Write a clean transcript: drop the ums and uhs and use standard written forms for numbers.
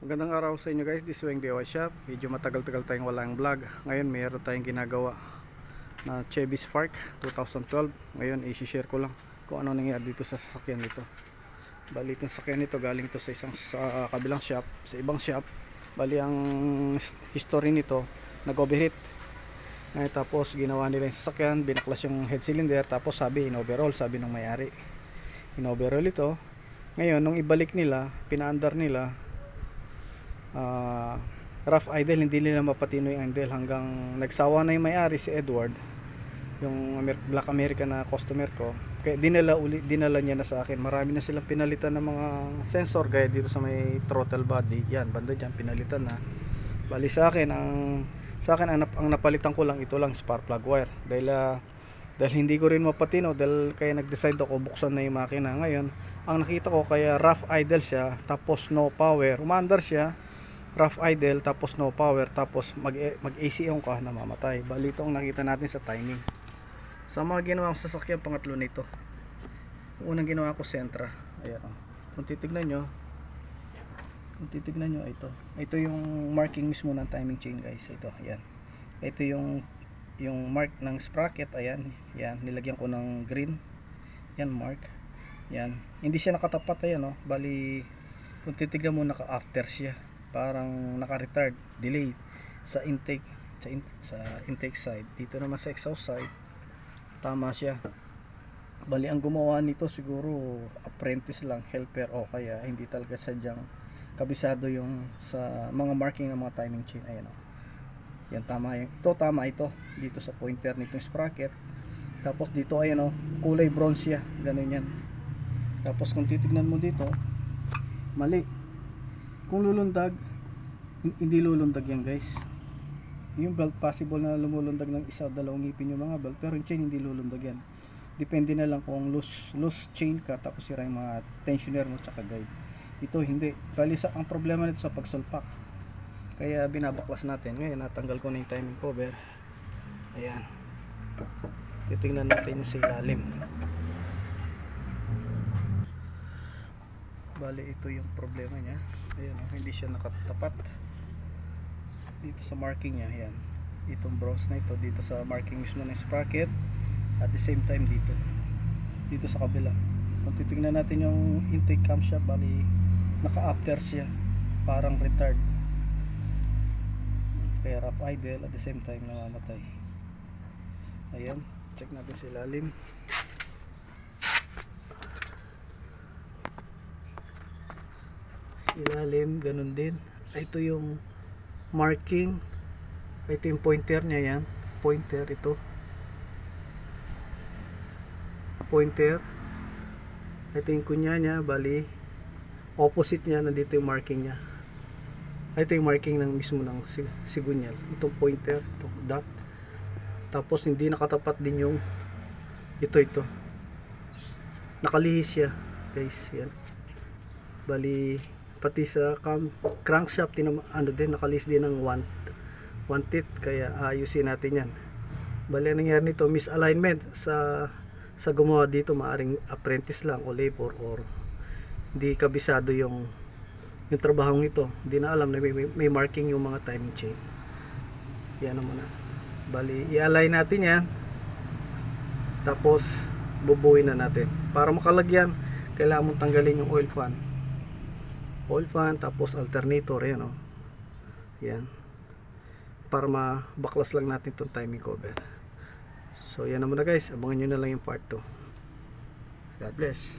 Magandang araw sa inyo guys, this is Weng DIY Shop. Medyo matagal-tagal tayong walang vlog. Ngayon mayroon tayong ginagawa na Chevy Spark 2012. Ngayon i-share ko lang kung ano nangyari dito sa sasakyan nito. Bali itong sasakyan nito galing to sa kabilang shop, sa ibang shop. Bali ang history nito, nag-overheat. Ngayon tapos ginawa nila yung sasakyan, binaklas yung head cylinder, tapos sabi in-overhaul, sabi ng may-ari. In-overhaul ito. Ngayon nung ibalik nila, pinaandar nila, rough idle, hindi nila mapatino yung idle hanggang nagsawa na yung may-ari, si Edward, yung Black American na customer ko. Kaya dinala niya na sa akin. Marami na silang pinalitan ng mga sensor gaya dito sa may throttle body. Yan, banda dyan, pinalitan na. Bali sa akin ang napalitan ko lang, ito lang, spark plug wire. Dahil hindi ko rin mapatino, dahil kaya nag-decide ako buksan na yung makina. Ngayon, ang nakita ko kaya rough idle siya, tapos no power. Umandar siya, rough idle, tapos no power, tapos mag ACO ka, namamatay. Bali ito ang nakita natin sa timing. Sa mga ginawa kong sasakyan, pangatlo nito. Unang ginawa ko Sentra. Ayan, oh. Kung titignan nyo, ito yung marking mismo ng timing chain guys. Ito, ayan. Ito yung mark ng sprocket. Ayan, yan, nilagyan ko ng green. Yan, mark. Yan, hindi siya nakatapat. Ayan, oh. Bali kung titignan mo, naka after siya, parang naka-retard, delay sa intake, sa intake side. Dito naman sa exhaust side, tama siya. Bali ang gumawa nito siguro apprentice lang, helper, o kaya hindi talaga sadyang kabisado yung sa mga marking ng mga timing chain. Ayan, o. Yan, tama yung ito, tama ito dito sa pointer nitong sprocket. Tapos dito, ayan, o, kulay bronze siya, ganun yan. Tapos kung titignan mo dito, mali. Kung lulundag, hindi lulundag yan guys. Yung belt possible na lumulundag ng isa o dalawang ngipin yung mga belt, pero yung chain hindi lulundag yan. Depende na lang kung loose chain ka, tapos sira yung mga tensioner mo tsaka guide. Ito hindi. Bali ang problema nito sa pagsulpak, kaya binabaklas natin. Ngayon natanggal ko na yung timing cover. Ayan, titingnan natin yung sa ilalim. Bali ito yung problema niya. Ayan, oh, hindi siya nakatapat dito sa marking niya. Ayan, itong bronze na ito dito sa marking mismo ng sprocket, at the same time dito sa kabila. Kung titingnan natin yung intake camshaft, bali naka after siya, parang retard, kaya rough idle, at the same time namamatay. Ayan, check natin sa ilalim. Ganun din. Ito yung marking, ito yung pointer niya. Yan, pointer, ito pointer, ito yung kunya niya. Bali opposite niya, nandito yung marking niya. Ito yung marking ng mismo ng sigunyal, itong pointer, itong dot. Tapos hindi nakatapat din yung ito nakalihis siya guys. Yan, bali pati sa crankshaft din, nakalis din ng one teeth, kaya ayusin natin yan. Bali ang nangyari nito, misalignment sa gumawa dito. Maaring apprentice lang o labor, or hindi kabisado yung trabahong ito, hindi na alam na may marking yung mga timing chain. Yan naman na. Bali i-align natin yan, tapos bubuuin na natin. Para makalagyan, kailangan mong tanggalin yung oil fan, tapos alternator. Yan, oh. Yan, para mabaklas lang natin itong timing cover. So yan naman na guys, abangan nyo na lang yung part 2. God bless.